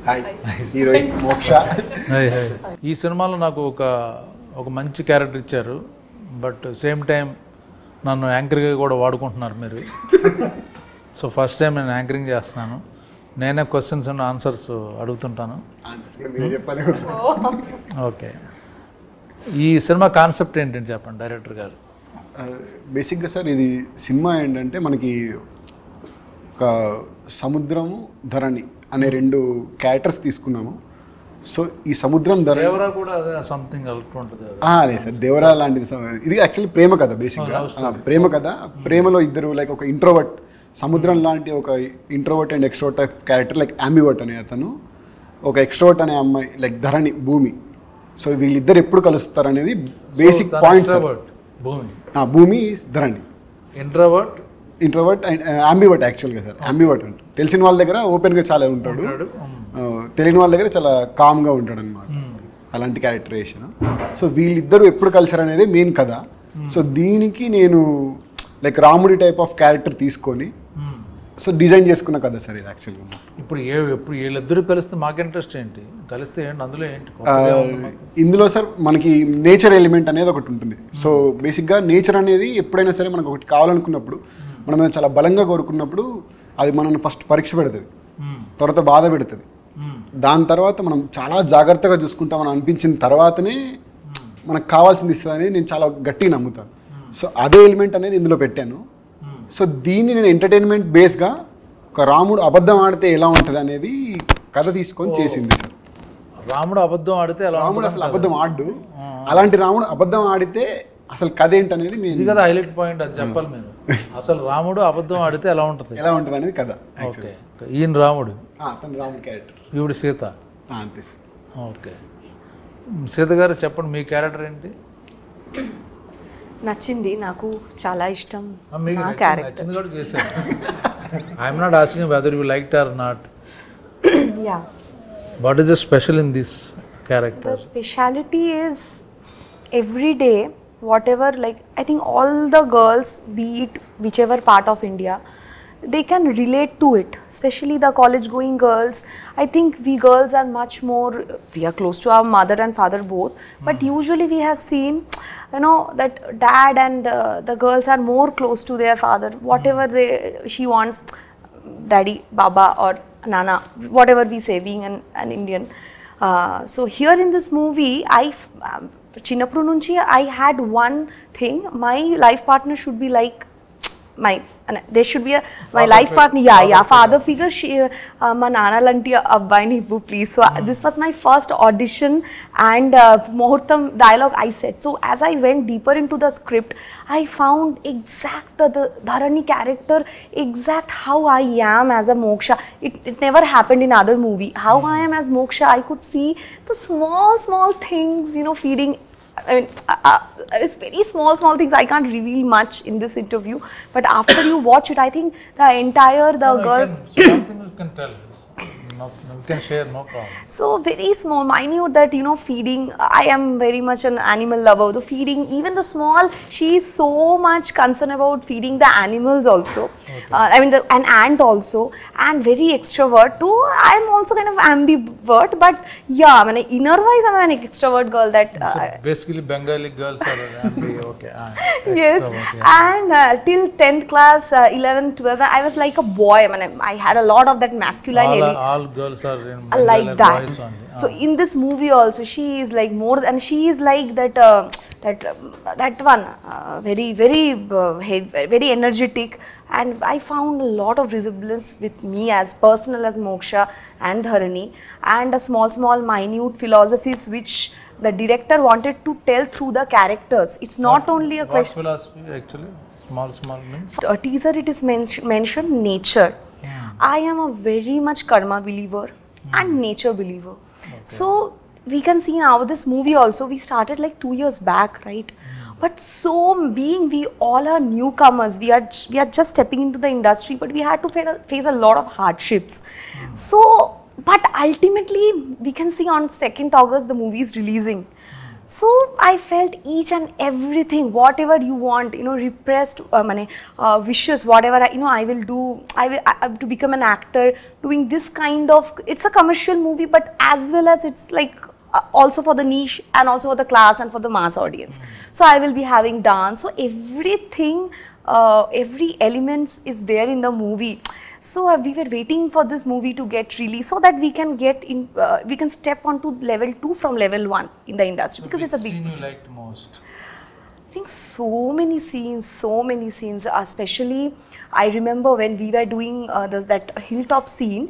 Hi heroine మోక్ష. ఈ సినిమాలో నాకు ఒక మంచి క్యారెక్టర్ ఇచ్చారు, బట్ సేమ్ టైం నన్ను యాంకర్గా కూడా వాడుకుంటున్నారు మీరు. సో ఫస్ట్ టైం నేను యాంకరింగ్ చేస్తున్నాను, నేనే క్వశ్చన్స్ అండ్ ఆన్సర్స్ అడుగుతుంటాను. ఓకే, ఈ సినిమా కాన్సెప్ట్ ఏంటంటే చెప్పండి డైరెక్టర్ గారు. బేసిక్గా సార్ ఇది సినిమా ఏంటంటే మనకి ఒక సముద్రము ధరణి అనే 2 క్యారెక్టర్స్ తీసుకున్నాము. సో ఈ సముద్రం దేవరా కూడా అదే సంథింగ్ ఉంటుంది. లేదు సార్, దేవరా లాంటిది. ఇది యాక్చువల్లీ ప్రేమ కథ. బేసిక్గా ప్రేమ కథ. ప్రేమలో ఇద్దరు లైక్ ఒక ఇంట్రోవర్ట్, సముద్రం లాంటి ఒక introvert and extrovert type character like ambivert అనే అతను, ఒక ఎక్స్ట్రోవర్ట్ అనే అమ్మాయి లైక్ ధరణి భూమి. సో వీళ్ళిద్దరు ఎప్పుడు కలుస్తారు అనేది బేసిక్ పాయింట్స్. భూమి ధరణి ఇంట్రోవర్ట్ అండ్ అంబివర్ట్. యాక్చువల్గా సార్ అంబివర్ట్ అంటే తెలిసిన వాళ్ళ దగ్గర ఓపెన్గా చాలా ఉంటాడు, తెలియని వాళ్ళ దగ్గర చాలా కామ్గా ఉంటాడు అనమాట. అలాంటి క్యారెక్టరైజేషన్. సో వీళ్ళిద్దరూ ఎప్పుడు కలిసారు అనేది మెయిన్ కథ. సో దీనికి నేను లైక్ రాముడి టైప్ ఆఫ్ క్యారెక్టర్ తీసుకొని సో డిజైన్ చేసుకున్న కథ సార్ ఇది యాక్చువల్గా. ఇప్పుడు వీళ్ళిద్దరూ కలిస్తే మాకు ఇంట్రెస్ట్ ఏంటి, కలిస్తే ఏంటి అందులో ఏంటి? ఇందులో సార్ మనకి నేచర్ ఎలిమెంట్ అనేది ఒకటి ఉంటుంది. సో బేసిక్గా నేచర్ అనేది ఎప్పుడైనా సరే మనకు ఒకటి కావాలనుకున్నప్పుడు, మనం చాలా బలంగా కోరుకున్నప్పుడు అది మనల్ని ఫస్ట్ పరీక్ష పెడుతుంది, తర్వాత బాధ పెడుతుంది. దాని తర్వాత మనం చాలా జాగ్రత్తగా చూసుకుంటామని అనిపించిన తర్వాతనే మనకు కావాల్సింది ఇస్తుంది అనేది నేను చాలా గట్టిగా నమ్ముతాను. సో అదే ఎలిమెంట్ అనేది ఇందులో పెట్టాను. సో దీన్ని నేను ఎంటర్టైన్మెంట్ బేస్గా ఒక రాముడు అబద్ధం ఆడితే ఎలా ఉంటుంది అనేది కథ తీసుకొని చేసింది సార్. రాముడు అబద్ధం ఆడితే రాముడు అసలు అబద్ధం ఆడు, అలాంటి రాముడు అబద్ధం ఆడితే అసలు కథ ఏంటనేది ఇది కదా హైలైట్ పాయింట్, అది చెప్పాలి మీరు. అసలు రాముడు అబద్ధం ఆడితే ఎలా ఉంటుంది అనేది కథ. ఓకే, ఈయన రాముడు, అతను రాముడు క్యారెక్టర్, ఈవిడ సీత. అంతే. ఓకే, సీత గారు చెప్పండి మీ క్యారెక్టర్ ఏంటి? నచ్చింది, నాకు చాలా ఇష్టం నా క్యారెక్టర్. నచ్చింది కూడా చేశాను. I'm not asking whether you liked or not. Yeah, what is the special in this character? The speciality is every day whatever, like I think all the girls, be it whichever part of India, they can relate to it, especially the college going girls. I think we girls are much more, we are close to our mother and father both, but usually we have seen, you know, that dad and the girls are more close to their father. Whatever she wants, daddy, baba or nana, whatever we say, being an Indian. So here in this movie, చిన్నప్పుడు నుంచి I had one thing, my life partner should be like there should be my life partner, father figure. మా నాన్న లాంటి అబ్బాయిని ఇవ్వు please. So this was my first audition and ముహూర్తం dialogue I said. So as I went deeper into the script, I found exact the Dharani character, exact how I am as a Moksha. It never happened in other movie. How I am as Moksha, I could see the small things, you know, feeding. I mean, it's very small things. I can't reveal much in this interview, but after you watch it, I think the girls. Something you can tell. You can share, no problem. So very small, minute, that, you know, feeding. I am very much an animal lover. The feeding, even the small, she is so much concerned about feeding the animals also. Okay. I mean, an ant also, and very extrovert too. I am also kind of ambivert, but yeah, I mean, inner wise, I am an extrovert girl. That so basically Bengali girls are ambi. Okay. Yes, yeah. And till 10th class, 11th, 12th, I was like a boy. I mean, I had a lot of that masculine element. All girls are in like that. So in this movie also, she is like more, and she is like that one, very energetic, and I found a lot of resemblance with me as personal as Moksha and Dharani, and a small minute philosophies which the director wanted to tell through the characters. It's not only a question. What philosophy actually? Small means? A teaser, it is mentioned nature. I am a very much karma believer and nature believer. Okay. So we can see now this movie also, we started like 2 years back, right? But so being we all are newcomers, we are just stepping into the industry, but we had to face a lot of hardships. So, but ultimately we can see on 2nd August the movie is releasing. So I felt each and everything, whatever you want, repressed wishes, whatever I will do. I to become an actor, doing this kind of. It's a commercial movie, but as well as it's like also for the niche and also for the class and for the mass audience. So I will be having dance. So everything, every elements is there in the movie. So we were waiting for this movie to get released so that we can get in, we can step onto level 2 from level 1 in the industry, because it's a big. Scene you liked most? I think so many scenes, especially I remember when we were doing that hilltop scene,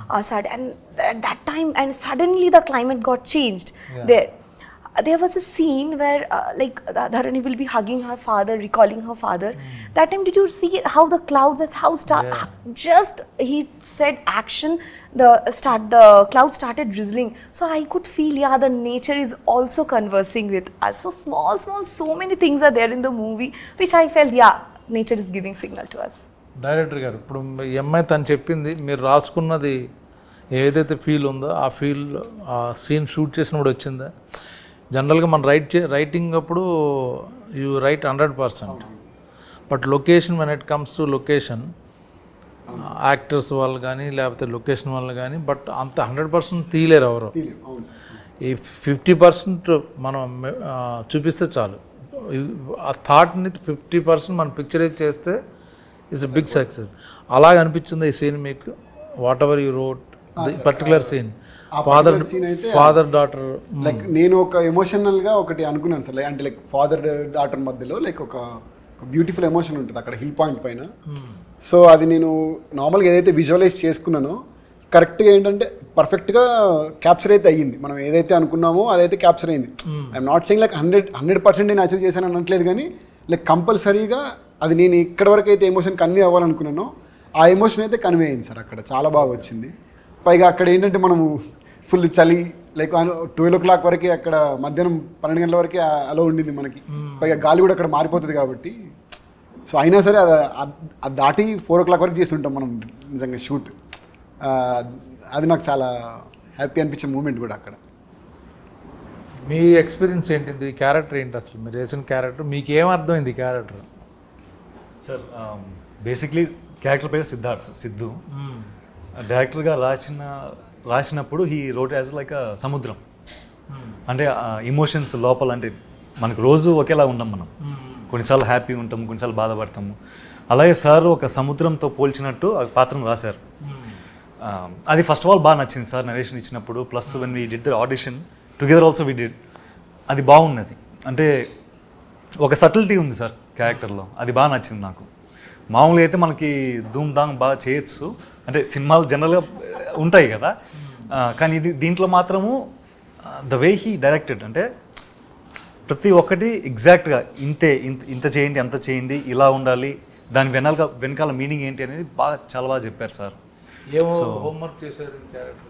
and at that time, and suddenly the climate got changed. There was a scene where Dharani will be hugging her father, recalling her father. That time, did you see how the clouds, just he said action, the clouds started drizzling. So I could feel, the nature is also conversing with us. So small, so many things are there in the movie, which I felt, nature is giving signal to us. Director గారు, ఇప్పుడు ఈ అమ్మాయి తను చెప్పింది, మీరు రాసుకున్నది ఏదైతే feel ఉందో ఆ ఫీల్ ఆ సీన్ షూట్ చేసినప్పుడు వచ్చిందా? జనరల్గా మనం రైటింగ్ అప్పుడు you right 100%, but location when it comes to location, actors వాళ్ళు కానీ లేకపోతే లొకేషన్ వాళ్ళు కానీ, బట్ అంత 100% తీయలేరు ఎవరు. ఈ 50% మనం చూపిస్తే చాలు. ఆ థాట్ని 50% మనం పిక్చరైజ్ చేస్తే ఇట్స్ బిగ్ సక్సెస్. అలాగ అనిపించింది ఈ సీన్ మీకు? Whatever you wrote particular scene, father daughter, like నేను ఒక ఎమోషనల్గా ఒకటి అనుకున్నాను సార్, అంటే లైక్ ఫాదర్ డాటర్ మధ్యలో లైక్ ఒక బ్యూటిఫుల్ ఎమోషన్ ఉంటుంది అక్కడ హిల్ పాయింట్ పైన. సో అది నేను నార్మల్గా ఏదైతే విజువలైజ్ చేసుకున్నానో కరెక్ట్గా ఏంటంటే పర్ఫెక్ట్గా క్యాప్చర్ అయితే అయ్యింది. మనం ఏదైతే అనుకున్నామో అదైతే క్యాప్చర్ అయింది. ఐఎమ్ నాట్ సెయింగ్ లైక్ 100% నేను అచీవ్ చేశాను అనట్లేదు, కానీ లైక్ కంపల్సరీగా అది నేను ఎక్కడి వరకు అయితే ఎమోషన్ కన్వే అవ్వాలనుకున్నానో ఆ ఎమోషన్ అయితే కన్వే అయింది సార్. అక్కడ చాలా బాగా వచ్చింది. పైగా అక్కడ ఏంటంటే మనము ఫుల్ చలి, లైక్ 12 o'clock వరకు, అక్కడ మధ్యాహ్నం 12 గంటల వరకే అలా ఉండింది మనకి. పైగా గాలి కూడా అక్కడ మారిపోతుంది కాబట్టి. సో అయినా సరే అది దాటి 4 o'clock వరకు చేస్తుంటాం మనం నిజంగా షూట్. అది నాకు చాలా హ్యాపీ అనిపించిన మూమెంట్ కూడా అక్కడ. మీ ఎక్స్పీరియన్స్ ఏంటిది? ఈ క్యారెక్టర్ ఏంటి అసలు? మీరు వేసిన క్యారెక్టర్ మీకు ఏమర్థమైంది ఈ క్యారెక్టర్? సార్ బేసిక్లీ క్యారెక్టర్ పేరు సిద్ధు. డైరెక్టర్గా రాసినప్పుడు హీ రోట్ యాజ్ లైక్ సముద్రం. అంటే ఇమోషన్స్ లోపల, అంటే మనకు రోజు ఒకేలా ఉంటాం మనం. కొన్నిసార్లు హ్యాపీ ఉంటాం, కొన్నిసార్లు బాధపడతాము. అలాగే సార్ ఒక సముద్రంతో పోల్చినట్టు ఆ పాత్రను రాశారు. అది ఫస్ట్ ఆఫ్ ఆల్ బాగా నచ్చింది సార్ నరేషన్ ఇచ్చినప్పుడు. Plus when we did the audition together also we did, అది బాగున్నది. అంటే ఒక సటిల్టీ ఉంది సార్ క్యారెక్టర్లో, అది బాగా నచ్చింది నాకు. మామూలుగా అయితే మనకి ధూమ్ ధామ్ బాగా చేయొచ్చు, అంటే సినిమాలు జనరల్గా ఉంటాయి కదా, కానీ దీంట్లో మాత్రము ద వే హీ డైరెక్టెడ్, అంటే ప్రతి ఒక్కటి ఎగ్జాక్ట్గా ఇంత చేయండి, అంత చేయండి, ఇలా ఉండాలి, దాని వెనకాల మీనింగ్ ఏంటి అనేది చాలా బాగా చెప్పారు సార్. హోంవర్క్ చేశారు క్యారెక్టర్?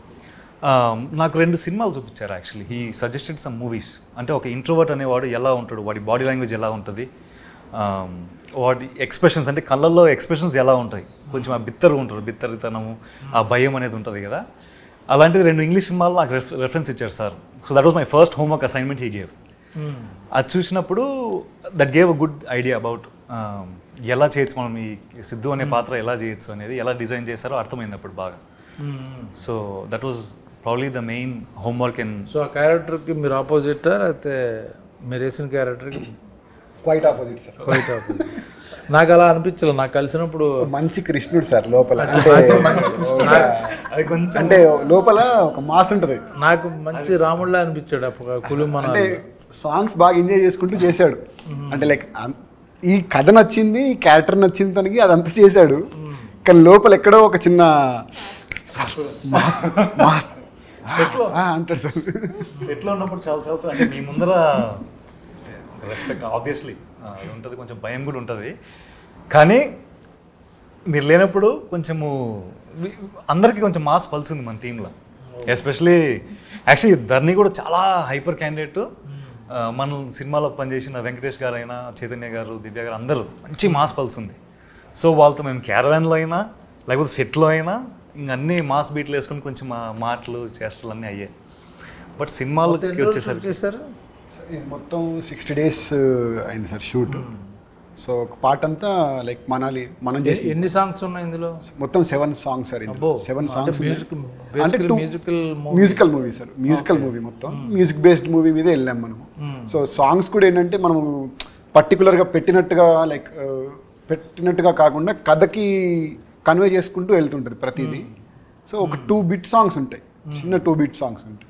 నాకు 2 సినిమాలు చూపించారు actually. He suggested some movies. అంటే ఒక ఇంట్రోవర్ట్ అనేవాడు ఎలా ఉంటాడు, వాడి బాడీ లాంగ్వేజ్ ఎలా ఉంటుంది, వాటి ఎక్స్ప్రెషన్స్, అంటే కళ్ళల్లో ఎక్స్ప్రెషన్స్ ఎలా ఉంటాయి, కొంచెం ఆ బిత్తరితనము, ఆ భయం అనేది ఉంటుంది కదా. అలాంటిది 2 ఇంగ్లీష్ సినిమాలు నాకు రెఫరెన్స్ ఇచ్చారు sir. So that was my first homework assignment he gave. అది చూసినప్పుడు that gave a good idea about ఎలా చేయొచ్చు మనం, ఈ సిద్ధు అనే పాత్ర ఎలా చేయొచ్చు అనేది, ఎలా డిజైన్ చేశారో అర్థమైంది అప్పుడు బాగా. So that was probably the main homework. So ఆ క్యారెక్టర్కి మీరు ఆపోజిట్, అయితే మీరు వేసిన క్యారెక్టర్కి quite opposite sir. Quite opposite. నాకు అలా అనిపించలేదు. నాకు కలిసినప్పుడు మంచి కృష్ణుడు సార్ లోపల, అంటే లోపల ఒక మాస్ ఉంటుంది. నాకు మంచి రాముడిలా అనిపించాడు. కులుమన అంటే సాంగ్స్ బాగా ఎంజాయ్ చేసుకుంటూ చేశాడు. అంటే లైక్ ఈ కథ నచ్చింది, ఈ క్యారెక్టర్ నచ్చింది తనకి, అదంతా చేశాడు. కానీ లోపల ఎక్కడో ఒక చిన్న అంటాడు సార్. సెట్లో ఉన్నప్పుడు చాలా అంటే మీ ముందర రెస్పెక్ట్ ఆబ్వియస్లీ ఉంటుంది, కొంచెం భయం కూడా ఉంటుంది. కానీ మీరు లేనప్పుడు కొంచెము అందరికీ కొంచెం మాస్ పల్స్ ఉంది మన టీంలో. ఎస్పెషలీ యాక్చువల్లీ ధర్ని కూడా చాలా హైపర్ క్యాండిడేట్. మన సినిమాలో పనిచేసిన వెంకటేష్ గారు అయినా, చైతన్య గారు, దివ్య గారు అందరూ మంచి మాస్ పల్స్ ఉంది. సో వాళ్ళతో మేము క్యారవాన్లో అయినా లేకపోతే సెట్లో అయినా ఇంక అన్నీ మాస్ బీట్లు వేసుకొని కొంచెం మాటలు చేష్టలు అన్నీ అయ్యాయి. బట్ సినిమాలకి వచ్చేసరికి ఇది మొత్తం 60 days అయింది సార్ షూట్. సో ఒక పార్ట్ అంతా లైక్ మనం చేసి ఎన్ని సాంగ్స్ ఉన్నాయి ఇందులో? మొత్తం 7 songs సార్. 7 songs అంటే musical movie sir. Musical movie మొత్తం మ్యూజిక్ బేస్డ్ మూవీ మీద వెళ్ళాం మనము. సో సాంగ్స్ కూడా ఏంటంటే మనము పర్టికులర్గా పెట్టినట్టుగా కాకుండా కథకి కన్వే చేసుకుంటూ వెళ్తుంటుంది ప్రతిదీ. సో ఒక 2 bit songs ఉంటాయి, చిన్న 2 bit songs ఉంటాయి.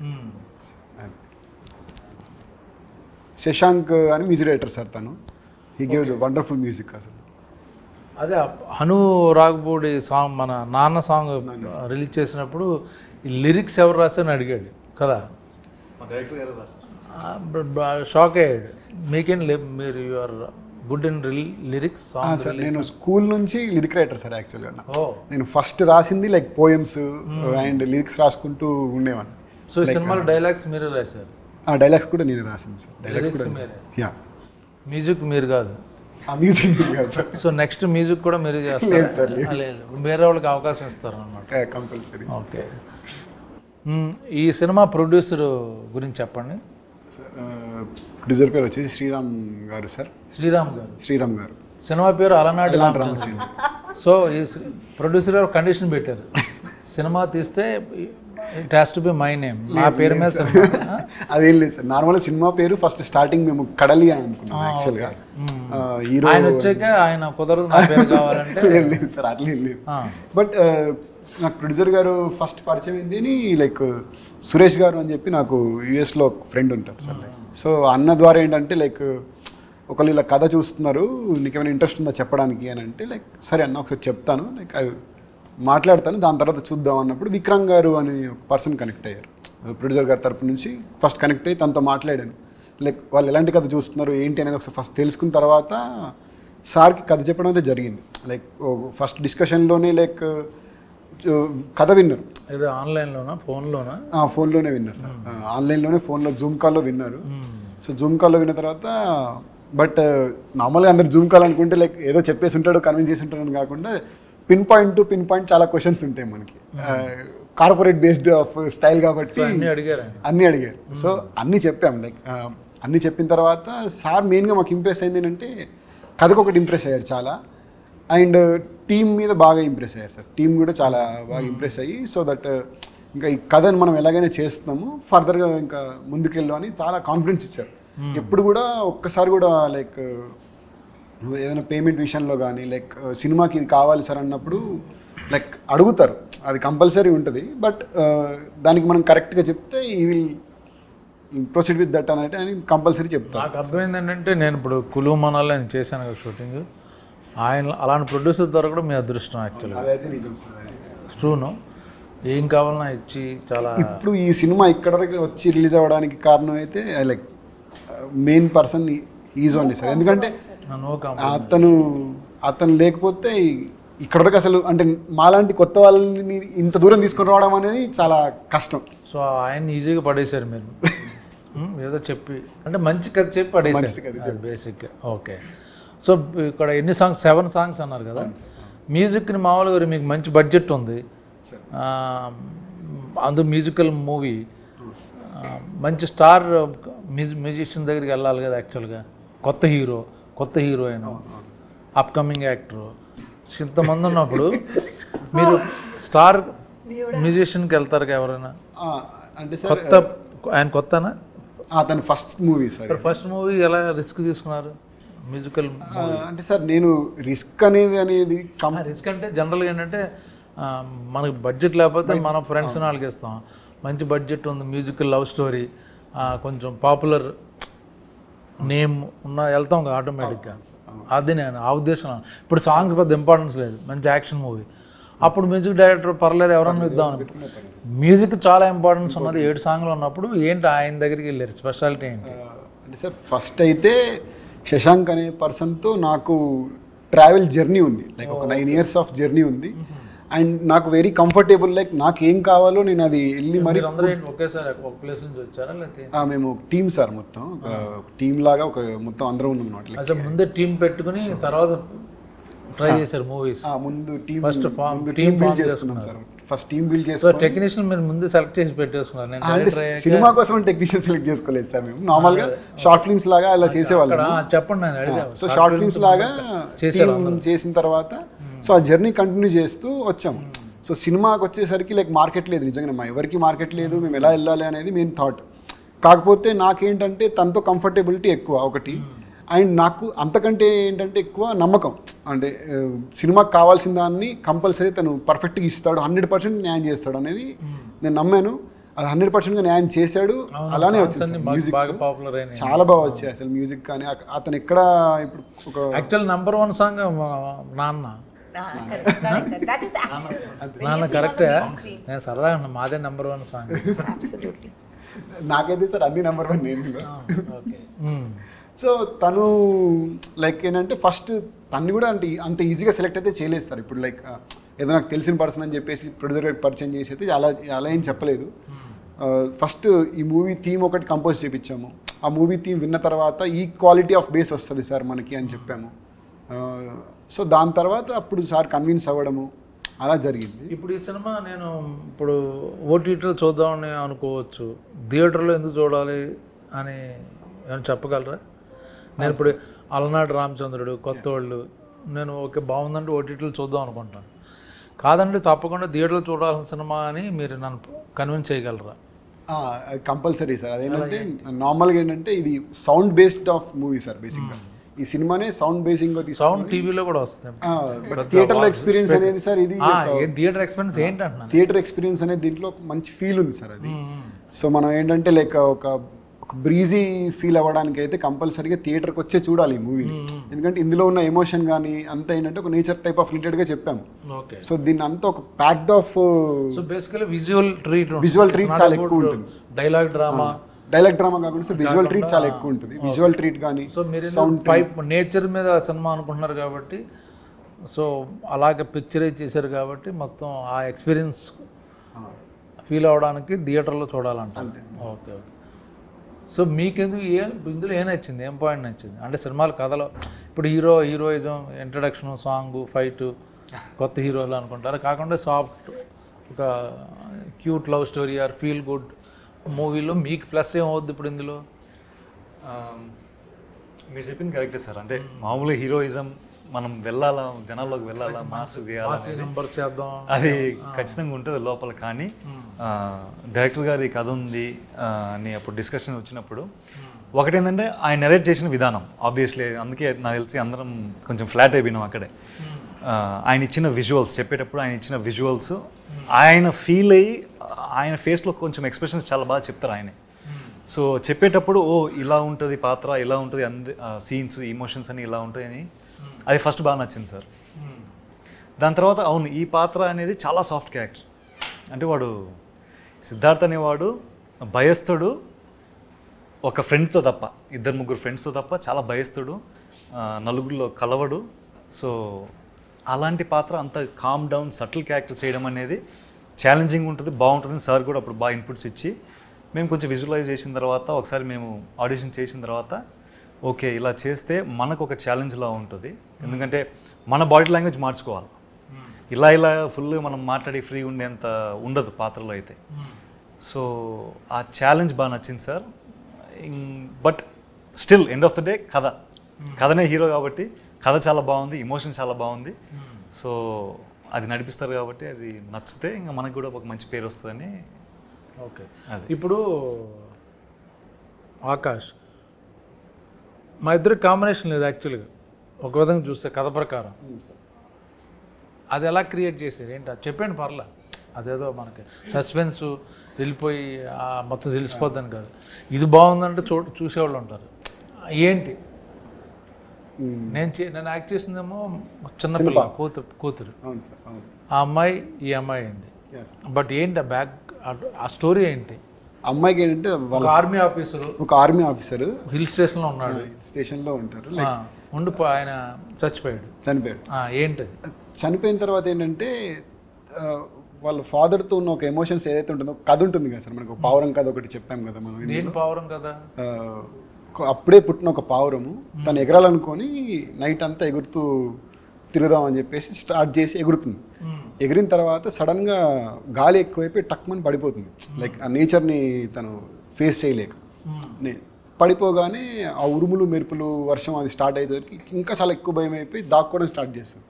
శశాంక్ అని మ్యూజిక్ డైరెక్టర్ సార్, తను హీ గేవ్ వండర్ఫుల్ మ్యూజిక్ అసలు. అదే హను రాఘపూడి సాంగ్, మన నాన్న సాంగ్ రిలీజ్ చేసినప్పుడు ఈ లిరిక్స్ ఎవరు రాశారని అడిగాడు కదా, మా డైరెక్టర్ గారు రాశారు. షాక్ అయ్యాడు. మీకేం మీరు your good in lyrics song? Sir నేను స్కూల్ నుంచి లిరిక్ రైటర్ సార్ యాక్చువల్గా. నేను ఫస్ట్ రాసింది లైక్ పోయమ్స్ అండ్ లిరిక్స్ రాసుకుంటూ ఉండేవాడిని. సో ఈ సినిమాలో డైలాగ్స్ మీరే రాశారు? డైలాగ్స్ కూడా నేను రాసింది సార్. డైలాగ్స్ కూడా యా. మ్యూజిక్ మీరు కాదు? మ్యూజిక్ కాదు సార్. సో నెక్స్ట్ మ్యూజిక్ కూడా మీరు చేస్తారు? లేదు, వేరే వాళ్ళకి అవకాశం ఇస్తారు అనమాట. కంపల్సరీ. ఓకే. ఈ సినిమా ప్రొడ్యూసర్ గురించి చెప్పండి. ప్రొడ్యూసర్ పేరు వచ్చేసి శ్రీరామ్ గారు సార్. శ్రీరామ్ గారు. సినిమా పేరు అలనాటి రామచంద్ర. సో ఈ ప్రొడ్యూసర్ గారు కండిషన్ పెట్టారు, సినిమా తీస్తే it has to be my name, నా పేరు మీద సినిమా. అదేం లేదు సార్, నార్మల్గా సినిమా పేరు ఫస్ట్ స్టార్టింగ్ మేము కడలి అని అనుకున్నాం యాక్చువల్గా. హీరో ఆయన వచ్చాక ఆయన కుదరదు నా పేరు కావాలంటే. లేదు సార్, అట్లే లేదు. బట్ నాకు ప్రొడ్యూసర్ గారు ఫస్ట్ పరిచయం ఏంది అని లైక్ సురేష్ గారు అని చెప్పి నాకు యూఎస్లో ఒక ఫ్రెండ్ ఉంటారు సార్. సో అన్న ద్వారా ఏంటంటే లైక్ ఒకళ్ళు ఇలా కథ చూస్తున్నారు, నీకేమైనా ఇంట్రెస్ట్ ఉందా చెప్పడానికి అని అంటే లైక్ సరే అన్న ఒకసారి చెప్తాను, లైక్ మాట్లాడతాను, దాని తర్వాత చూద్దాం అన్నప్పుడు విక్రమ్ గారు అని ఒక పర్సన్ కనెక్ట్ అయ్యారు ప్రొడ్యూసర్ గారి తరపు నుంచి. ఫస్ట్ కనెక్ట్ అయ్యి తనతో మాట్లాడాను, లైక్ వాళ్ళు ఎలాంటి కథ చూస్తున్నారు ఏంటి అనేది ఒకసారి ఫస్ట్ తెలుసుకున్న తర్వాత సార్కి కథ చెప్పడం అయితే జరిగింది. లైక్ ఫస్ట్ డిస్కషన్లోనే లైక్ కథ విన్నారు. ఆన్లైన్లోనా ఫోన్లోనా? ఫోన్లోనే విన్నారు సార్. ఆన్లైన్లోనే ఫోన్లో జూమ్ కాల్లో విన్నారు. సో జూమ్ కాల్లో విన్న తర్వాత బట్ నార్మల్గా అందరు జూమ్ కాల్ అనుకుంటే లైక్ ఏదో చెప్పేసి ఉంటాడు, కన్విన్స్ చేసి ఉంటాడు అని కాకుండా పిన్ పాయింట్ చాలా క్వశ్చన్స్ ఉంటాయి మనకి. కార్పొరేట్ బేస్డ్ ఆఫ్ స్టైల్ కాబట్టి అన్నీ అడిగారు. సో అన్నీ చెప్పాం. లైక్ అన్నీ చెప్పిన తర్వాత సార్ మెయిన్గా మాకు ఇంప్రెస్ అయింది ఏంటంటే కథకు ఒకటి ఇంప్రెస్ అయ్యారు చాలా, అండ్ టీమ్ మీద బాగా ఇంప్రెస్ అయ్యారు సార్. టీం కూడా చాలా బాగా ఇంప్రెస్ అయ్యి సో దట్ ఇంకా ఈ కథను మనం ఎలాగైనా చేస్తున్నాము, ఫర్దర్గా ఇంకా ముందుకెళ్ళు అని చాలా కాన్ఫిడెన్స్ ఇచ్చారు. ఎప్పుడు కూడా ఒక్కసారి కూడా లైక్ ఏదైనా పేమెంట్ విషయంలో కానీ లైక్ సినిమాకి ఇది కావాలి సార్ అన్నప్పుడు లైక్ అడుగుతారు, అది కంపల్సరీ ఉంటుంది. బట్ దానికి మనం కరెక్ట్గా చెప్తే ఈ విల్ ప్రొసీడ్ విత్ దట్ అనేది అని కంపల్సరీ చెప్తాను. నాకు అర్థమైంది ఏంటంటే నేను ఇప్పుడు కులు మనాల్లో నేను చేశాను కదా షూటింగ్, ఆయన అలాంటి ప్రొడ్యూసర్ దొరకడం మీ అదృష్టం యాక్చువల్గా. అదైతే నిజం సార్. ట్రూను, ఏం కావాలన్నా ఇచ్చి చాలా. ఇప్పుడు ఈ సినిమా ఇక్కడ వరకు వచ్చి రిలీజ్ అవ్వడానికి కారణం అయితే like main person is only sir. ఎందుకంటే అతను లేకపోతే ఇక్కడ వరకు అసలు అంటే మాలాంటి కొత్త వాళ్ళని ఇంత దూరం తీసుకొని రావడం అనేది చాలా కష్టం. సో ఆయన్ని ఈజీగా పడేశారు మీరు ఏదో చెప్పి, అంటే మంచి కథ చెప్పి పడేసారు బేసిక్గా. ఓకే. సో ఇక్కడ ఎన్ని సాంగ్స్? 7 songs అన్నారు కదా. మ్యూజిక్ని మామూలుగా మీకు మంచి బడ్జెట్ ఉంది, అందులో మ్యూజికల్ మూవీ, మంచి స్టార్ మ్యూజిషియన్ దగ్గరికి వెళ్ళాలి కదా యాక్చువల్గా. కొత్త హీరో, కొత్త హీరోయిన్, అప్కమింగ్ యాక్టర్, ఇంతమంది ఉన్నప్పుడు మీరు స్టార్ మ్యూజిషియన్కి వెళ్తారు ఎవరైనా? అంటే కొత్త ఆయన కొత్తనా? అతను first movie sir. First movie ఎలా రిస్క్ తీసుకున్నారు మ్యూజికల్? అంటే సార్ నేను రిస్క్ అనేది రిస్క్ అంటే జనరల్గా ఏంటంటే మనకి బడ్జెట్ లేకపోతే మనం ఫ్రెండ్స్ వాళ్ళకి ఇస్తాం. మంచి బడ్జెట్ ఉంది, మ్యూజికల్ లవ్ స్టోరీ, కొంచెం పాపులర్ నేమ్ ఉన్న వెళ్తాం కదా ఆటోమేటిక్గా. అది నేను ఆ ఉద్దేశం. ఇప్పుడు సాంగ్స్ పెద్ద ఇంపార్టెన్స్ లేదు, మంచి యాక్షన్ మూవీ, అప్పుడు మ్యూజిక్ డైరెక్టర్ పర్లేదు ఎవరన్నా ఇద్దామని. మ్యూజిక్ చాలా ఇంపార్టెన్స్ ఉన్నది. 7 songs ఉన్నప్పుడు ఏంటి ఆయన దగ్గరికి వెళ్ళారు? స్పెషాలిటీ ఏంటి? అంటే సార్ ఫస్ట్ అయితే శశాంక్ అనే పర్సన్తో నాకు ట్రావెల్ జర్నీ ఉంది, లైక్ ఒక 9 years ఆఫ్ జర్నీ ఉంది. అండ్ నాకు వెరీ కంఫర్టబుల్, లైక్ నాకు ఏం కావాలో నేను అది వెళ్ళి మరి. ఒకేసారి ఒక ప్లేస్ నుంచి వచ్చారా లేకపోతే? మేము టీమ్ సార్, మొత్తం ఒక టీమ్ లాగా ఒక మొత్తం అందరం ఉన్నాం అన్నమాట. అసలు ముందే టీం పెట్టుకుని తర్వాత ట్రై చేశారు మూవీస్? ముందు టీమ్ ఫస్ట్ టీమ్ బిల్డ్ చేసుకున్నాం sir. First team build so చేసుకొని టెక్నీషియన్ మీరు ముందు సెలెక్ట్ చేసి పెట్టేసుకున్నారు. నేను అంటే డైరెక్టర్ అయ్యాక సినిమా కోసం టెక్నీషియన్ సెలెక్ట్ చేసుకోలేదు సార్ మేము. నార్మల్గా షార్ట్ ఫిల్మ్స్ లాగా అలా చేసేవాళ్ళం. అక్కడ చెప్పండి, నేను అడిగా. సో షార్ట్ ఫిల్మ్స్ లాగా చేశారు team చేసిన తర్వాత సో ఆ జర్నీ కంటిన్యూ చేస్తూ వచ్చాము. సో సినిమాకి వచ్చేసరికి లైక్ మార్కెట్ లేదు, నిజంగా మా ఎవరికి మార్కెట్ లేదు, మేము ఎలా వెళ్ళాలి అనేది మెయిన్ థాట్. కాకపోతే నాకేంటంటే తనతో కంఫర్టబిలిటీ ఎక్కువ ఒకటి, అండ్ నాకు అంతకంటే ఏంటంటే ఎక్కువ నమ్మకం. అంటే సినిమాకి కావాల్సిన దాన్ని కంపల్సరీ తను పర్ఫెక్ట్గా ఇస్తాడు, 100% న్యాయం చేస్తాడు అనేది నేను నమ్మాను. అది 100%గా న్యాయం చేశాడు. అలానే వచ్చింది మ్యూజిక్, బాగా పాపులర్ అయినాయి. చాలా బాగా వచ్చాయి అసలు మ్యూజిక్. కానీ అతను ఎక్కడ ఇప్పుడు ఒక యాక్చువల్ నెంబర్ 1 సాంగ్ నాన్న. That is action. నాన్న కరెక్టే. నేను సరదాగా ఉన్నా, మాదే నెంబర్ 1 సాంగ్. Absolutely. నాకైతే సార్ అన్ని నెంబర్ 1 నేను. ఓకే. సో తను లైక్ ఏంటంటే ఫస్ట్ తన్ని కూడా అంటే అంత ఈజీగా సెలెక్ట్ అయితే చేయలేదు సార్. ఇప్పుడు లైక్ ఏదో నాకు తెలిసిన పర్సన్ అని చెప్పేసి ప్రొడ్యూసర్ పరిచయం చేసి అయితే అలా ఏం చెప్పలేదు. ఫస్ట్ ఈ మూవీ థీమ్ ఒకటి కంపోజ్ చేయించాము. ఆ మూవీ థీమ్ విన్న తర్వాత ఈ క్వాలిటీ ఆఫ్ బేస్ వస్తుంది సార్ మనకి అని చెప్పాము. సో దాని తర్వాత అప్పుడు సార్ కన్విన్స్ అవ్వడము అలా జరిగింది. ఇప్పుడు ఈ సినిమా నేను ఇప్పుడు ఓటీటీలో చూద్దామని అనుకోవచ్చు, థియేటర్లో ఎందుకు చూడాలి అని ఏమైనా చెప్పగలరా? నేను ఇప్పుడు అలనాడు రామచంద్రుడు, కొత్త వాళ్ళు, నేను ఓకే బాగుందంటే ఓటీటీలో చూద్దాం అనుకుంటాను. కాదండి తప్పకుండా థియేటర్లో చూడాల్సిన సినిమా అని మీరు నన్ను కన్విన్స్ చేయగలరా? Compulsory sir. అదేంటంటే నార్మల్గా ఏంటంటే ఇది sound based of movie sir. బేసిక్గా ఈ సినిమానే సౌండ్ బేసింగ్ సౌండ్ టీవీలో కూడా వస్తుంది. థియేటర్లో ఎక్స్పీరియన్స్ అనేది సార్ ఇది థియేటర్ ఎక్స్పీరియన్స్ ఏంటి అంటున్నాను. థియేటర్ ఎక్స్పీరియన్స్ అనేది దీంట్లో మంచి ఫీల్ ఉంది సార్ అది. సో మనం ఏంటంటే లైక్ ఒక బ్రీజీ ఫీల్ అవ్వడానికి అయితే కంపల్సరీగా థియేటర్కి వచ్చే చూడాలి ఈ మూవీని. ఎందుకంటే ఇందులో ఉన్న ఎమోషన్ కానీ అంతా ఏంటంటే ఒక నేచర్ టైప్ ఆఫ్ రిలేటెడ్గా చెప్పాము. సో దీన్ని అంతా ఒక ప్యాక్డ్ ఆఫ్ విజువల్ ట్రీట్ చాలా ఎక్కువ ఉంటుంది. డైలాగ్ డ్రామా కాకుండా విజువల్ ట్రీట్ చాలా ఎక్కువ ఉంటుంది. విజువల్ ట్రీట్ కానీ సో మీరు నేచర్ మీద సినిమా అనుకుంటున్నారు కాబట్టి, సో అలాగే పిక్చరైజ్ చేశారు కాబట్టి మొత్తం ఆ ఎక్స్పీరియన్స్ ఫీల్ అవడానికి థియేటర్లో చూడాలంటారు. Okay okay. సో మీకెందుకు ఇందులో ఏం నచ్చింది, ఏం పాయింట్ నచ్చింది? అంటే సినిమాల కథలో ఇప్పుడు హీరోయిజం, ఇంట్రడక్షన్, సాంగ్, ఫైట్, కొత్త హీరోలు అనుకుంటారు, కాకుండా సాఫ్ట్ ఒక cute love story or feel good మూవీలో మీకు ప్లస్ ఏమవుద్ది ఇప్పుడు ఇందులో? మీరు చెప్పింది కరెక్టే సార్. అంటే మామూలుగా హీరోయిజం మనం వెళ్ళాలా, జనాల్లోకి వెళ్ళాలా, మాస్ చేద్దాం అది ఖచ్చితంగా ఉంటుంది లోపల. కానీ డైరెక్టర్ గారి కథ ఉంది అని అప్పుడు డిస్కషన్ వచ్చినప్పుడు ఒకటి ఏంటంటే ఆయన నెరేట్ చేసిన విధానం ఆబ్వియస్లీ, అందుకే నాకు తెలిసి అందరం కొంచెం ఫ్లాట్ అయిపోయినాం అక్కడే. ఆయన ఇచ్చిన విజువల్స్ చెప్పేటప్పుడు ఆయన ఇచ్చిన విజువల్స్ ఆయన ఫీల్ అయ్యి ఆయన ఫేస్లో కొంచెం ఎక్స్ప్రెషన్స్ చాలా బాగా చెప్తారు ఆయనే. సో చెప్పేటప్పుడు ఓ ఇలా ఉంటుంది పాత్ర, ఇలా ఉంటుంది, సీన్స్, ఇమోషన్స్ అని ఇలా ఉంటాయి అని అది ఫస్ట్ బాగా నచ్చింది సార్. దాని తర్వాత అవును ఈ పాత్ర అనేది చాలా సాఫ్ట్ క్యారెక్టర్. అంటే వాడు సిద్ధార్థ్ అనేవాడు భయస్థుడు, ఒక ఫ్రెండ్తో తప్ప, 2-3 ఫ్రెండ్స్తో తప్ప చాలా భయస్థుడు, నలుగురిలో కలవడు. సో అలాంటి పాత్ర అంత కామ్ డౌన్ సటిల్ క్యారెక్టర్ చేయడం అనేది ఛాలెంజింగ్ ఉంటుంది, బాగుంటుంది. సార్ కూడా అప్పుడు బాగా ఇన్పుట్స్ ఇచ్చి మేము కొంచెం విజువలైజ్ చేసిన తర్వాత, ఒకసారి మేము ఆడిషన్ చేసిన తర్వాత ఓకే ఇలా చేస్తే మనకు ఒక ఛాలెంజ్లా ఉంటుంది. ఎందుకంటే మన బాడీ లాంగ్వేజ్ మార్చుకోవాలి, ఇలా ఫుల్గా మనం మాట్లాడి ఫ్రీ ఉండేంత ఉండదు పాత్రలో అయితే. సో ఆ ఛాలెంజ్ బాగా నచ్చింది sir. But still end of the day కథనే హీరో కాబట్టి కథ చాలా బాగుంది, ఎమోషన్ చాలా బాగుంది. సో అది నడిపిస్తారు కాబట్టి అది నచ్చితే ఇంకా మనకు కూడా ఒక మంచి పేరు వస్తుందని. ఓకే. ఇప్పుడు ఆకాష్, మా ఇద్దరు కాంబినేషన్ లేదు యాక్చువల్గా, ఒక విధంగా చూస్తే కథ ప్రకారం. అది ఎలా క్రియేట్ చేశారు ఏంటి అది చెప్పండి పర్లా. అదేదో మనకి సస్పెన్స్ వెళ్ళిపోయి మొత్తం తెలిసిపోద్దని కాదు, ఇది బాగుందంటే చూసేవాళ్ళు ఉంటారు. ఏంటి నేను యాక్ట్ చేసిందేమో చిన్నపిల్ల కూతురు, ఆ అమ్మాయి ఈ అమ్మాయి అయింది. బట్ ఏంటి ఆ బ్యాక్ ఆ స్టోరీ ఏంటి? అమ్మాయికి ఏంటంటే ఒక ఆర్మీ ఆఫీసర్ హిల్ స్టేషన్లో ఉన్నాడు, స్టేషన్లో ఉంటారు, ఆయన చనిపోయాడు. ఏంటది? చనిపోయిన తర్వాత ఏంటంటే వాళ్ళ ఫాదర్తో ఉన్న ఒక ఎమోషన్స్ ఏదైతే ఉంటుందో కథ ఉంటుంది కదా సార్. మనకు పావురం కథ ఒకటి చెప్పాం కదా మనం. నేను పావురం కదా, అప్పుడే పుట్టిన ఒక పావురము తను ఎగరాలనుకొని నైట్ అంతా ఎగురుతూ తిరుగుదాం అని చెప్పేసి స్టార్ట్ చేసి ఎగిరిన తర్వాత సడన్గా గాలి ఎక్కువైపోయి టక్మని పడిపోతుంది. లైక్ ఆ నేచర్ని తను ఫేస్ చేయలేక పడిపోగానే ఆ ఉరుములు మెరుపులు వర్షం అది స్టార్ట్ అయ్యేసరికి ఇంకా చాలా ఎక్కువ భయం అయిపోయి దాక్కోవడం స్టార్ట్ చేస్తుంది.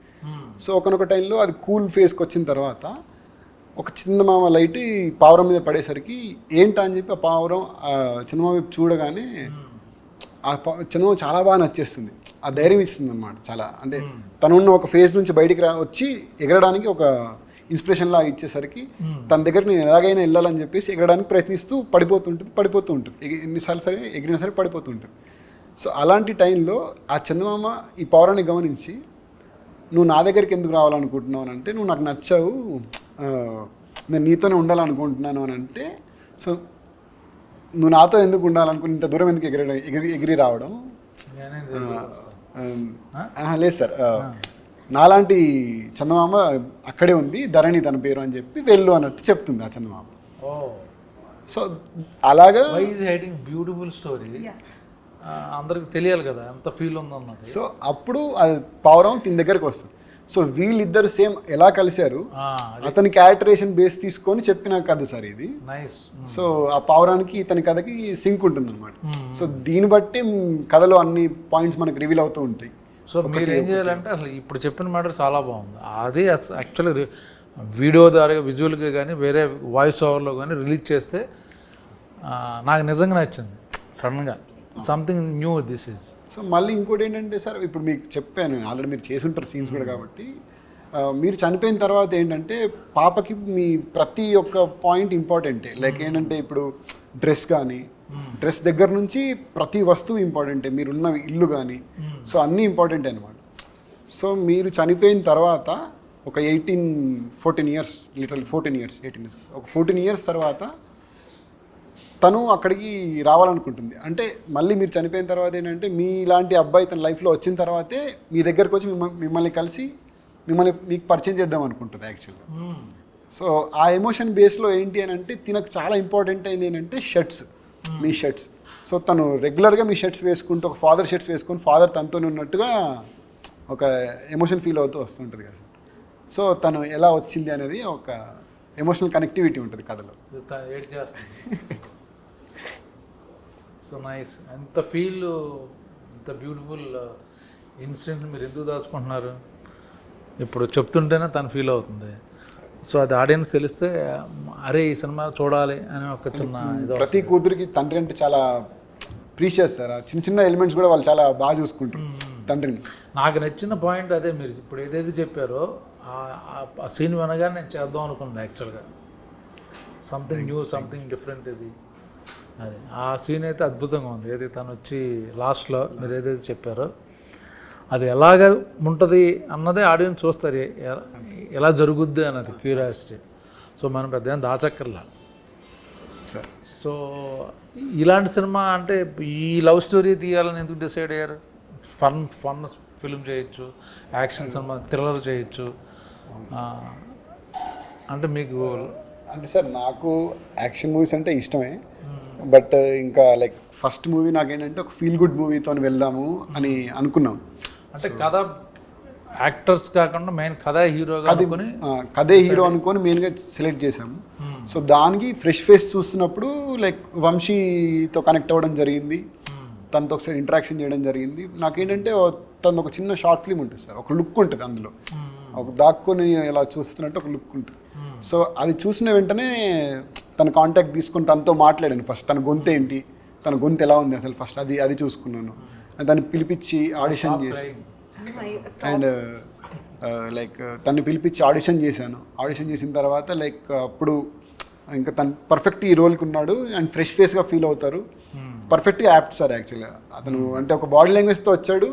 సో ఒకనొక టైంలో అది కూల్ ఫేస్కి వచ్చిన తర్వాత ఒక చందమామ లైట్ ఈ పావురం మీద పడేసరికి ఏంటా అని చెప్పి ఆ పావురం చందమామ వైపు చూడగానే ఆ చందమామ చాలా బాగా నచ్చేస్తుంది. ఆ ధైర్యం ఇస్తుంది అన్నమాట చాలా. అంటే తనున్న ఒక ఫేజ్ నుంచి బయటికి వచ్చి ఎగరడానికి ఒక ఇన్స్పిరేషన్ లాగా ఇచ్చేసరికి తన దగ్గరికి నేను ఎలాగైనా వెళ్ళాలని చెప్పేసి ఎగరడానికి ప్రయత్నిస్తూ పడిపోతూ ఉంటుంది. ఎన్నిసార్లు సరే ఎగిరినా సరే పడిపోతూ ఉంటుంది. సో అలాంటి టైంలో ఆ చందమామ ఈ పౌరాన్ని గమనించి నువ్వు నా దగ్గరికి ఎందుకు రావాలనుకుంటున్నావు అని అంటే, నువ్వు నాకు నచ్చావు, నేను నీతోనే ఉండాలనుకుంటున్నాను అని అంటే, సో నువ్వు నాతో ఎందుకు ఉండాలనుకుని ఇంత దూరం ఎందుకు ఎగిరి రావడం లేదు సార్, నాలాంటి చందమామ అక్కడే ఉంది, ధరణి తన పేరు అని చెప్పి వెళ్ళు అన్నట్టు చెప్తుంది ఆ చందమామ. సో అలాగా బ్యూటిఫుల్ స్టోరీ అందరికి తెలియాలి కదా ఎంత ఫీల్ ఉందన్నది. సో అప్పుడు అది పావురం తిని దగ్గరకు వస్తుంది. సో వీళ్ళిద్దరు సేమ్ ఎలా కలిశారు అతని క్యారెక్టరేషన్ బేస్ తీసుకొని చెప్పిన కథ సార్ ఇది. నైస్. సో ఆ పావురానికి ఇతని కథకి సింక్ ఉంటుంది అనమాట. సో దీన్ని బట్టి కథలో అన్ని పాయింట్స్ మనకు రివీల్ అవుతూ ఉంటాయి. సో మీరు ఏం చేయాలంటే అసలు ఇప్పుడు చెప్పిన మాట చాలా బాగుంది. అదే యాక్చువల్గా వీడియో ద్వారా విజువల్గా కానీ వేరే వాయిస్ ఓవర్లో కానీ రిలీజ్ చేస్తే నాకు నిజంగా నచ్చింది. సడన్గా something new this is. So మళ్ళీ ఇంకోటి ఏంటంటే సార్, ఇప్పుడు మీకు చెప్పాను ఆల్రెడీ, మీరు చేసుంటారు సీన్స్ కూడా కాబట్టి, మీరు చనిపోయిన తర్వాత ఏంటంటే పాపకి మీ ప్రతి ఒక్క పాయింట్ ఇంపార్టెంటే. లైక్ ఏంటంటే ఇప్పుడు డ్రెస్ కానీ, డ్రెస్ దగ్గర నుంచి ప్రతి వస్తువు ఇంపార్టెంటే, మీరున్న ఇల్లు కానీ, సో అన్నీ ఇంపార్టెంటే అనమాట. సో మీరు చనిపోయిన తర్వాత ఒక 14 ఇయర్స్ లిటరల్ 18 ఇయర్స్ ఒక 14 ఇయర్స్ తర్వాత తను అక్కడికి రావాలనుకుంటుంది. అంటే మళ్ళీ మీరు చనిపోయిన తర్వాత ఏంటంటే మీలాంటి అబ్బాయి తన లైఫ్లో వచ్చిన తర్వాతే మీ దగ్గరకు వచ్చి మిమ్మల్ని కలిసి మీకు పరిచయం చేద్దాం అనుకుంటుంది యాక్చువల్గా. సో ఆ ఎమోషన్ బేస్లో ఏంటి అని అంటే తినకు చాలా ఇంపార్టెంట్ అయింది ఏంటంటే షర్ట్స్, మీ షర్ట్స్. సో తను రెగ్యులర్గా మీ షర్ట్స్ వేసుకుంటూ ఒక ఫాదర్ షర్ట్స్ వేసుకొని ఫాదర్ తనతోనే ఉన్నట్టుగా ఒక ఎమోషన్ ఫీల్ అవుతూ వస్తుంటుంది కదా. సో తను ఎలా వచ్చింది అనేది ఒక ఎమోషనల్ కనెక్టివిటీ ఉంటుంది కథలో. ఏడ్ చేస్తుంది. So nice. ఎంత ఫీల్, ఎంత బ్యూటిఫుల్ ఇన్సిడెంట్ మీరు ఎందుకు దాచుకుంటున్నారు ఇప్పుడు చెప్తుంటేనే తను ఫీల్ అవుతుంది. సో అది ఆడియన్స్ తెలిస్తే అరే ఈ సినిమా చూడాలి అని ఒక చిన్న ప్రతి కూతురికి తండ్రి అంటే చాలా ప్రీషియస్ సార్. చిన్న చిన్న ఎలిమెంట్స్ కూడా వాళ్ళు చాలా బాగా చూసుకుంటారు తండ్రిని. నాకు నచ్చిన పాయింట్ అదే, మీరు ఇప్పుడు ఏదైతే చెప్పారో ఆ సీన్ వినగానే నేను చేద్దాం అనుకున్నాను యాక్చువల్గా. సంథింగ్ న్యూ, సంథింగ్ డిఫరెంట్ ఇది. అదే ఆ సీన్ అయితే అద్భుతంగా ఉంది. ఏదైతే తను వచ్చి లాస్ట్లో మీరు ఏదైతే చెప్పారో అది ఎలాగ ఉంటుంది అన్నదే ఆడియన్స్ చూస్తారు, ఎలా జరుగుద్ది అన్నది క్యూరియాసిటీ. సో మనం పెద్ద దాచక్కర్లా. సో ఇలాంటి సినిమా అంటే ఈ లవ్ స్టోరీ తీయాలని ఎందుకు డిసైడ్ అయ్యారు? ఫన్ ఫిల్మ్ చేయొచ్చు, యాక్షన్ సినిమా, థ్రిల్లర్ చేయొచ్చు. అంటే మీకు అంటే సార్ నాకు యాక్షన్ మూవీస్ అంటే ఇష్టమే, బట్ ఇంకా లైక్ ఫస్ట్ మూవీ నాకేంటంటే ఒక ఫీల్ గుడ్ మూవీతో వెళ్దాము అని అనుకున్నాం. అంటే కథ యాక్టర్స్ కాకుండా మెయిన్ కథ హీరోగా అనుకుని కథే హీరో అనుకొని మెయిన్గా సెలెక్ట్ చేసాము. సో దానికి ఫ్రెష్ ఫేస్ చూస్తున్నప్పుడు లైక్ వంశీతో కనెక్ట్ అవ్వడం జరిగింది, తనతో ఒకసారి ఇంటరాక్షన్ చేయడం జరిగింది. నాకేంటంటే తను ఒక చిన్న షార్ట్ ఫిల్మ్ ఉంటుంది సార్, ఒక లుక్ ఉంటుంది అందులో, ఒక దాక్కుని ఇలా చూస్తున్నట్టు ఒక లుక్ ఉంటుంది. సో అది చూసిన వెంటనే తన కాంటాక్ట్ తీసుకొని తనతో మాట్లాడాను. ఫస్ట్ తన గొంతు ఏంటి, తన గొంతు ఎలా ఉంది అసలు ఫస్ట్ అది చూసుకున్నాను. దాన్ని పిలిపించి ఆడిషన్ చేసి అండ్ లైక్ తను పిలిపించి ఆడిషన్ చేశాను. ఆడిషన్ చేసిన తర్వాత లైక్ అప్పుడు ఇంకా తను పర్ఫెక్ట్ ఈ రోల్కి ఉన్నాడు అండ్ ఫ్రెష్ ఫేస్గా ఫీల్ అవుతారు. పర్ఫెక్ట్గా యాప్ట్ సార్ యాక్చువల్గా అతను. అంటే ఒక బాడీ లాంగ్వేజ్తో వచ్చాడు.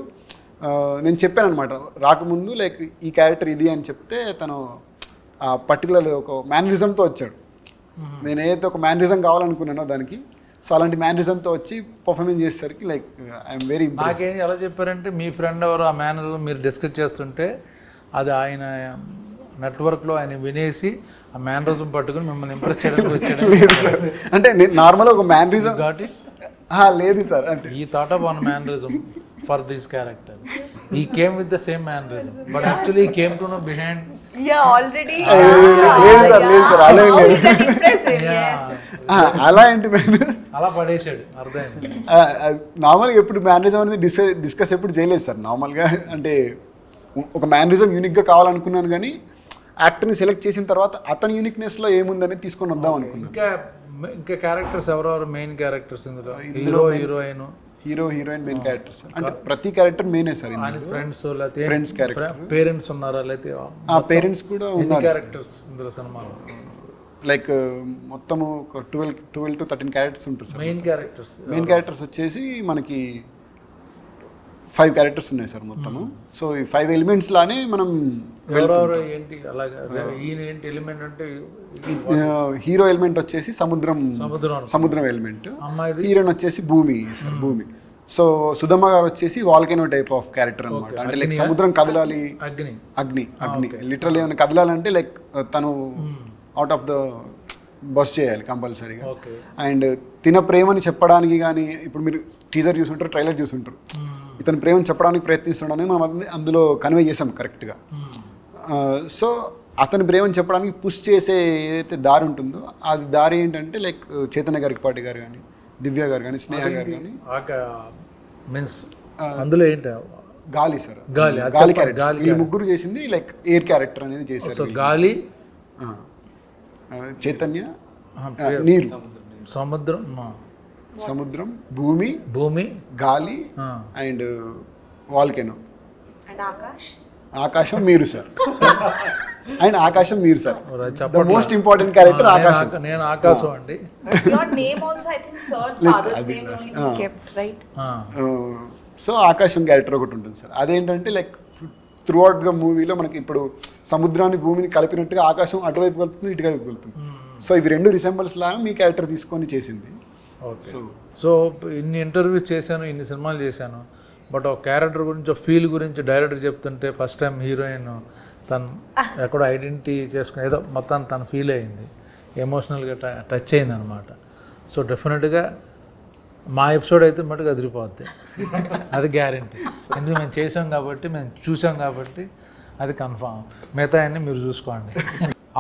నేను చెప్పాను అనమాట రాకముందు లైక్ ఈ క్యారెక్టర్ ఇది అని చెప్తే తను పర్టికులర్ ఒక మ్యానరిజంతో వచ్చాడు. నేను ఏదైతే ఒక మ్యానరిజం కావాలనుకున్నానో దానికి, సో అలాంటి మ్యానరిజంతో వచ్చి పర్ఫార్మెన్స్ చేసేసరికి లైక్ ఐఎమ్ వెరీ ఇంప్రెస్డ్. నాకేం ఎలా చెప్పారంటే మీ ఫ్రెండ్ ఎవరు ఆ మేనరిజం మీరు డిస్కస్ చేస్తుంటే అది ఆయన నెట్వర్క్లో ఆయన వినేసి ఆ మేనరిజం పట్టుకుని మిమ్మల్ని ఇంప్రెస్ చేయడానికి వచ్చాడు. లేదు సార్, అంటే నేను నార్మల్గా ఒక మేనరిజం కాబట్టి లేదు సార్, అంటే ఈ thought of one mannerism for this character. He came with the same mannerism but actually he came to know behind. Yeah, already. లేదు సార్ అలా ఏం లేదు. Impressive, yes. అలా ఏంటి మ్యాన్, అలా పడేసాడు అర్థమైంది. నార్మల్గా ఎప్పుడు మేనరిజం అనేది డిస్కస్ ఎప్పుడు చేయలేదు సార్. నార్మల్గా అంటే ఒక మేనరిజం యూనిక్గా కావాలనుకున్నాను, కానీ యాక్టర్ని సెలెక్ట్ చేసిన తర్వాత అతని యూనిక్నెస్లో ఏముందని తీసుకొని వద్దాం అనుకున్నాను. ఇంకా క్యారెక్టర్స్ ఎవరెవరు మెయిన్ క్యారెక్టర్స్ ఇందులో? Hero heroine, hero heroine main character sir. అంటే ప్రతి క్యారెక్టర్ మెయినే సార్. ఫ్రెండ్స్ లేకపోతే ఫ్రెండ్స్ క్యారెక్టర్, పేరెంట్స్ ఉన్నారా లేకపోతే పేరెంట్స్ కూడా ఉన్నారు క్యారెక్టర్స్ ఇందులో సినిమాలో? లైక్ మొత్తము 12 to 13 క్యారెక్టర్స్ ఉంటారు సార్. మెయిన్ క్యారెక్టర్స్ వచ్చేసి మనకి 5 క్యారెక్టర్స్ ఉన్నాయి సార్ మొత్తము. సో ఈ 5 ఎలిమెంట్స్ లానే మనం ఎవరెవరు ఏంటి అలాగా? ఈయన ఏంటి ఎలిమెంట్ అంటే? హీరో ఎలిమెంట్ వచ్చేసి సముద్రం ఎలిమెంట్, హీరోయిన్ వచ్చేసి భూమి సార్, భూమి. సో సుధమ్మ గారు వచ్చేసి వాల్కెనో టైప్ ఆఫ్ క్యారెక్టర్ అనమాట. అంటే లైక్ సముద్రం కదలాలి, అగ్ని లిటరల్ ఏమైనా కదలాలంటే లైక్ తను అవుట్ ఆఫ్ ద బస్ చేయాలి కంపల్సరీగా. అండ్ తిన ప్రేమని చెప్పడానికి కానీ, ఇప్పుడు మీరు టీజర్ చూసుంటారు, ట్రైలర్ చూసుంటారు, ఇతని ప్రేమను చెప్పడానికి ప్రయత్నిస్తున్నాడని మనం అందులో కన్వే చేసాం కరెక్ట్గా. సో అతని ప్రేమను చెప్పడానికి పుష్ చేసే ఏదైతే దారి ఉంటుందో అది దారి ఏంటంటే లైక్ చైతన్య గరికపాటి గారు కానీ, దివ్య గారు కానీ, స్నేహ గారు కానీ. మీన్స్ అందులో ఏంటి? గాలి సార్, గాలి క్యారెక్టర్. ఈ ముగ్గురు చేసింది లైక్ ఎయిర్ క్యారెక్టర్ అనేది చేశారు. గాలి, చైతన్య, నీరు, సముద్రం, భూమి, గాలి అండ్ వాల్కెనో, ఆకాశం మీరు సార్. అండ్ ఆకాశం మీరు sir. The most important character ఆకాశం. నేను ఆకాశం అండి. Your name also, I think sir's father's name only kept, right? So ఆకాశం క్యారెక్టర్ ఒకటి ఉంటుంది సార్. అదేంటంటే లైక్ త్రూ అవుట్గా మూవీలో మనకి ఇప్పుడు సముద్రాన్ని భూమిని కలిపినట్టుగా ఆకాశం అటువైపు కలుపుతుంది, ఇటువైపు కలుపుతుంది. సో ఇవి రెండు రిసెంబల్స్ లాగా మీ క్యారెక్టర్ తీసుకొని చేసింది. సో ఇన్ని ఇంటర్వ్యూస్ చేశాను, ఇన్ని సినిమాలు చేశాను, బట్ ఒక క్యారెక్టర్ గురించి, ఒక ఫీల్ గురించి డైరెక్టర్ చెప్తుంటే ఫస్ట్ టైం హీరోయిన్ తను ఎక్కడో ఐడెంటిటీ చేసుకుని ఏదో మొత్తాన్ని తను ఫీల్ అయింది, ఎమోషనల్గా టచ్ అయింది అనమాట. సో డెఫినెట్గా మా ఎపిసోడ్ అయితే మటుకు అదిరిపోద్ది, అది గ్యారంటీ. ఎందుకు మేము చేసాం కాబట్టి, మేము చూసాం కాబట్టి అది కన్ఫామ్. మిగతా అన్నీ మీరు చూసుకోండి.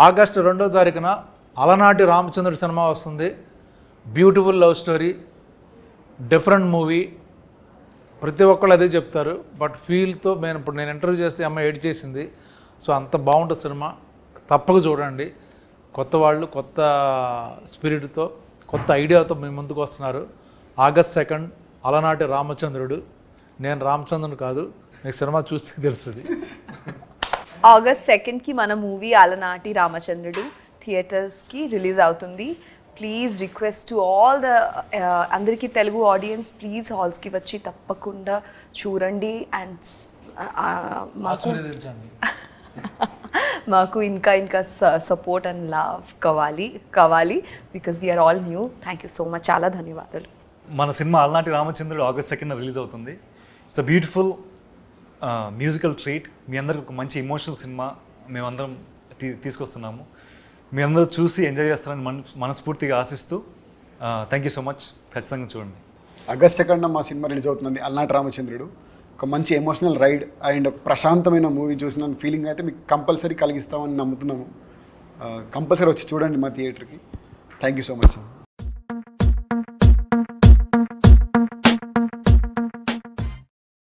ఆగస్టు 2వ తారీఖున అలనాటి రామచంద్రుడి సినిమా వస్తుంది. Beautiful love story, different movie. ప్రతి ఒక్కళ్ళు అదే చెప్తారు, బట్ ఫీల్తో నేను ఇంటర్వ్యూ చేస్తే అమ్మాయి ఎడిట్ చేసింది. సో అంత బాగుంటుంది సినిమా, తప్పక చూడండి. కొత్త వాళ్ళు కొత్త స్పిరిట్తో, కొత్త ఐడియాతో మీ ముందుకు వస్తున్నారు. ఆగస్ట్ 2 అలనాటి రామచంద్రుడు. నేను రామచంద్రుడు కాదు, మీకు సినిమా చూస్తే తెలుస్తుంది. ఆగస్ట్ 2కి మన మూవీ అలనాటి రామచంద్రుడు థియేటర్స్కి రిలీజ్ అవుతుంది. Please request to all the అందరికీ తెలుగు ఆడియన్స్, ప్లీజ్ హాల్స్కి వచ్చి తప్పకుండా చూడండి. అండ్ మాకు ఇంకా సపోర్ట్ అండ్ లవ్ కావాలి because we are all new. Thank you so much, చాలా ధన్యవాదాలు. మన cinema Alanati Ramachandrudu August 2 release అవుతుంది. It's a beautiful musical treat. మీ అందరికి ఒక మంచి ఎమోషనల్ సినిమా మేమందరం తీసుకొస్తున్నాము. మీ అందరూ చూసి ఎంజాయ్ చేస్తారని మనస్ఫూర్తిగా ఆశిస్తూ థ్యాంక్ యూ సో మచ్. ఖచ్చితంగా చూడండి. ఆగస్ట్ 2 మా సినిమా రిలీజ్ అవుతుందండి, అలనాటి రామచంద్రుడు. ఒక మంచి ఎమోషనల్ రైడ్ అండ్ ఒక ప్రశాంతమైన మూవీ చూసిన ఫీలింగ్ అయితే మీకు కంపల్సరీ కలిగిస్తామని నమ్ముతున్నాము. కంపల్సరీ వచ్చి చూడండి మా థియేటర్కి. Thank you so much.